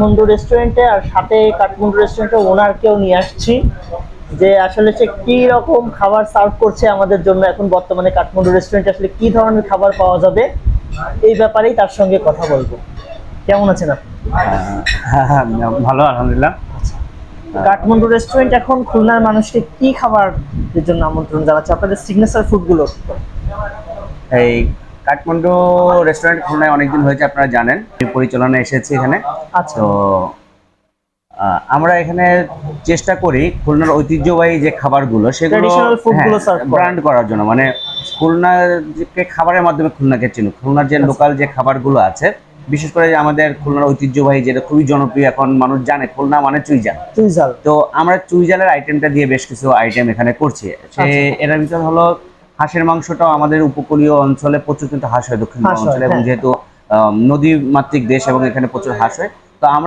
কাঠমান্ডু রেস্টুরেন্টে, আর সাথে কাঠমান্ডু রেস্টুরেন্টের ওনারকেও নিয়ে আসছি, যে আসলে সে কি রকম খাবার সার্ভ করছে আমাদের জন্য এখন বর্তমানে কাঠমান্ডু রেস্টুরেন্টে আসলে কি ধরনের খাবার পাওয়া যাবে এই ব্যাপারেই তার সঙ্গে কথা বলবো। কেমন আছেন আপনি? হ্যাঁ হ্যাঁ, ভালো আলহামদুলিল্লাহ। কাঠমান্ডু রেস্টুরেন্ট এখন খুলনার মানুষকে কি খাবারের জন্য আমন্ত্রণ জানাচ্ছে, আপনাদের সিগনেচার ফুডগুলো? এই কাঠমান্ডু রেস্টুরেন্ট খুলনায় অনেকদিন হয়েছে, আপনারা জানেন, পরিচালনা এসেছে এখানে। আচ্ছা। তো আমরা এখানে চেষ্টা করি খুলনার ঐতিহ্যবাহী যে খাবারগুলো সেগুলো ট্র্যাডিশনাল ফুডগুলো সার্ভ করা। ব্র্যান্ড করার জন্য, মানে খুলনাকে খাবারের মাধ্যমে খুলনাকে চিনুক। খুলনার যে লোকাল যে খাবারগুলো আছে, বিশেষ করে যে আমাদের খুলনার ঐতিহ্যবাহী যেটা খুবই জনপ্রিয়, এখন মানুষ জানে খুলনা মানে চুইঝাল। চুইঝাল। তো আমরা চুইঝালের আইটেমটা দিয়ে বেশ কিছু আইটেম এখানে করছি। এর ভিতর হলো হাঁসের মাংসটাও আমাদের উপকূলীয় অঞ্চলে প্রচুর কিন্তু হাঁস হয়, দক্ষিণ অঞ্চলে, এবং যেহেতু নদী মাতৃক দেশ এবং এখানে প্রচুর হাঁস হয়, তো আমরা